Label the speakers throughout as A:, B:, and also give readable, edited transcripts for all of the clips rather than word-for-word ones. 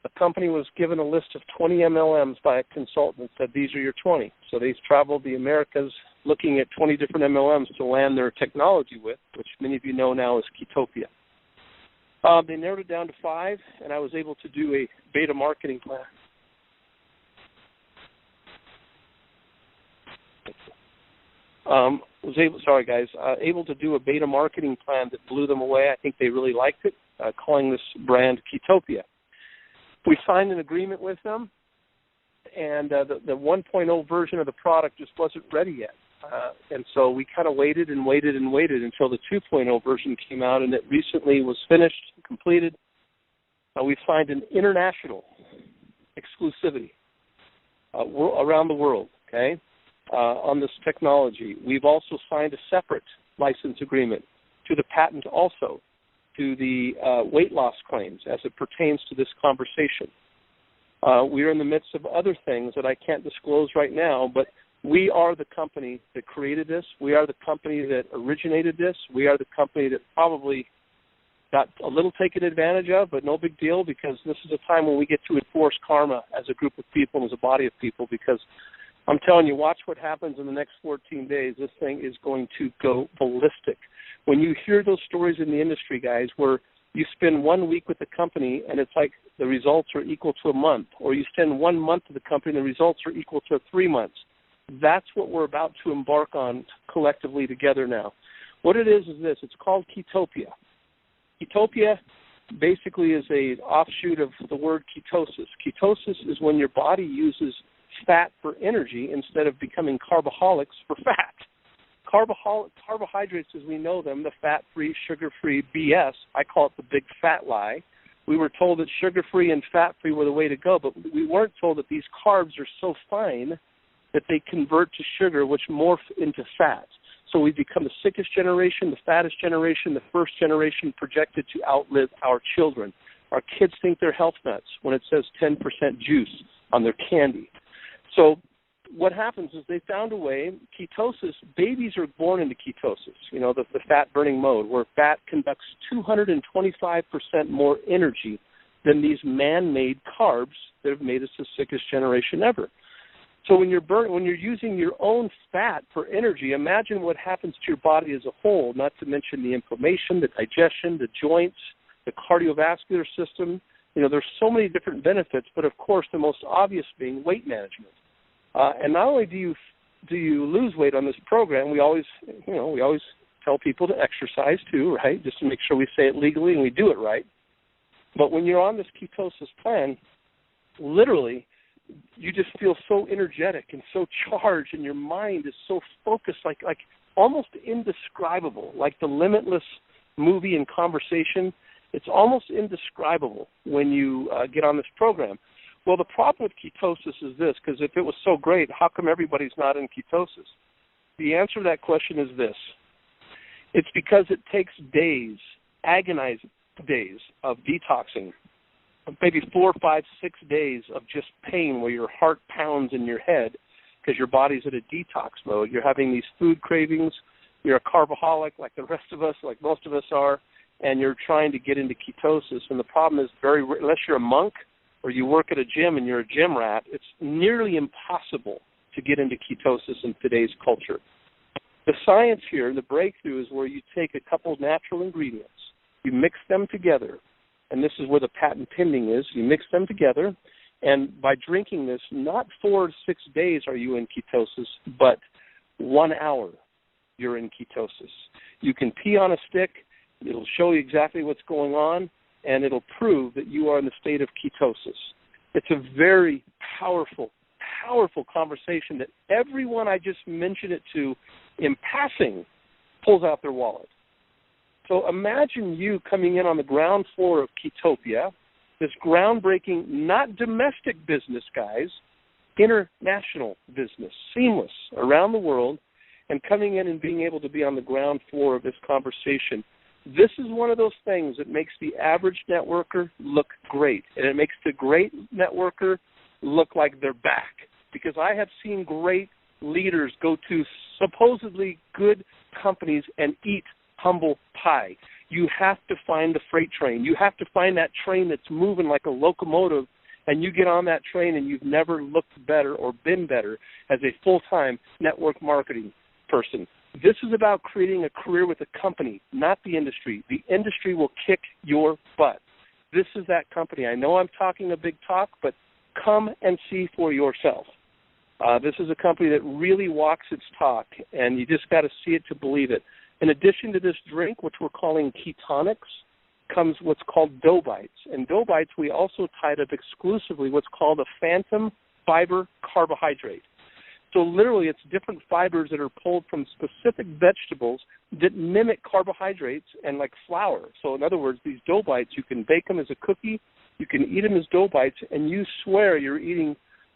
A: a company was given a list of 20 MLMs by a consultant and said, these are your 20. So they traveled the Americas looking at 20 different MLMs to land their technology with, which many of you know now is Ketopia. They narrowed it down to 5, and I was able to do a beta marketing plan. Able to do a beta marketing plan that blew them away. I think they really liked it, calling this brand Ketopia. We signed an agreement with them, and the 1.0 version of the product just wasn't ready yet. And so we kind of waited and waited and waited until the 2.0 version came out, and it recently was finished, completed. We signed an international exclusivity around the world, okay, on this technology. We've also signed a separate license agreement to the patent also, to the weight loss claims as it pertains to this conversation. We are in the midst of other things that I can't disclose right now, but we are the company that created this. We are the company that originated this. We are the company that probably got a little taken advantage of, but no big deal, because this is a time when we get to enforce karma as a group of people and as a body of people, because I'm telling you, watch what happens in the next 14 days. This thing is going to go ballistic. When you hear those stories in the industry, guys, where you spend 1 week with the company and it's like the results are equal to a month, or you spend 1 month with the company and the results are equal to 3 months, that's what we're about to embark on collectively together now. What it is this. It's called Ketopia. Ketopia basically is an offshoot of the word ketosis. Ketosis is when your body uses fat for energy instead of becoming carboholics for fat. Carbohydrates as we know them, the fat-free, sugar-free BS, I call it the big fat lie. We were told that sugar-free and fat-free were the way to go, but we weren't told that these carbs are so fine that they convert to sugar, which morph into fat. So we become the sickest generation, the fattest generation, the first generation projected to outlive our children. Our kids think they're health nuts when it says 10% juice on their candy. So what happens is they found a way, ketosis, babies are born into ketosis, the fat-burning mode, where fat conducts 225% more energy than these man-made carbs that have made us the sickest generation ever. So when you're using your own fat for energy, imagine what happens to your body as a whole, not to mention the inflammation, the digestion, the joints, the cardiovascular system. There's so many different benefits, but of course the most obvious being weight management. And not only do you lose weight on this program, we always tell people to exercise too, right? Just to make sure we say it legally and we do it right. But when you're on this ketosis plan, literally, you just feel so energetic and so charged, and your mind is so focused, like almost indescribable, like the Limitless movie and conversation. It's almost indescribable when you get on this program. Well, the problem with ketosis is this, because if it was so great, how come everybody's not in ketosis? The answer to that question is this. It's because it takes days, agonizing days of detoxing, maybe 4, 5, 6 days of just pain where your heart pounds in your head because your body's in a detox mode. You're having these food cravings. You're a carboholic like the rest of us, like most of us are, and you're trying to get into ketosis. And the problem is unless you're a monk or you work at a gym and you're a gym rat, it's nearly impossible to get into ketosis in today's culture. The science here, the breakthrough, is where you take a couple of natural ingredients, you mix them together, and this is where the patent pending is. You mix them together, and by drinking this, not 4 to 6 days are you in ketosis, but 1 hour you're in ketosis. You can pee on a stick. It'll show you exactly what's going on, and it'll prove that you are in the state of ketosis. It's a very powerful conversation that everyone I just mentioned it to in passing pulls out their wallet. So imagine you coming in on the ground floor of Ketopia, this groundbreaking, not domestic business, guys, international business, seamless around the world, and coming in and being able to be on the ground floor of this conversation. This is one of those things that makes the average networker look great, and it makes the great networker look like they're back, because I have seen great leaders go to supposedly good companies and eat humble pie. You have to find the freight train. You have to find that train that's moving like a locomotive and you get on that train and you've never looked better or been better as a full-time network marketing person. This is about creating a career with a company, not the industry. The industry will kick your butt. This is that company. I know I'm talking a big talk, but come and see for yourself. This is a company that really walks its talk, and you just got to see it to believe it. In addition to this drink, which we're calling ketonics, comes what's called dough bites. And dough bites, we also tied up exclusively what's called a phantom fiber carbohydrate. So literally it's different fibers that are pulled from specific vegetables that mimic carbohydrates and like flour. So in other words, these dough bites, you can bake them as a cookie, you can eat them as dough bites, and you swear you're eating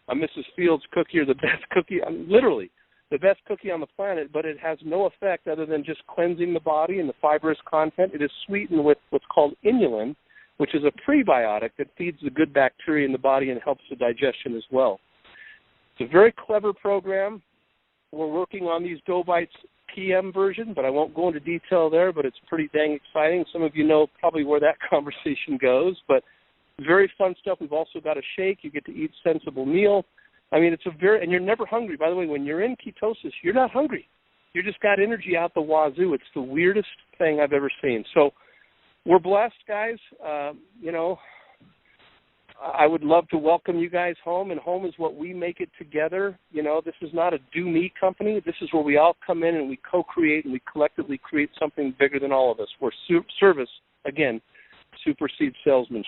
A: a Mrs. Fields cookie or the best cookie, literally the best cookie on the planet, but it has no effect other than just cleansing the body and the fibrous content. It is sweetened with what's called inulin, which is a prebiotic that feeds the good bacteria in the body and helps the digestion as well. It's a very clever program. We're working on these dough bites PM version, but I won't go into detail there, but it's pretty dang exciting. Some of you know probably where that conversation goes, but very fun stuff. We've also got a shake. You get to eat sensible meal. I mean, and you're never hungry. By the way, when you're in ketosis, you're not hungry. You just got energy out the wazoo. It's the weirdest thing I've ever seen. So we're blessed, guys. I would love to welcome you guys home, and home is what we make it together. This is not a do-me company. This is where we all come in and we co-create and we collectively create something bigger than all of us, where service, again, supersedes salesmanship.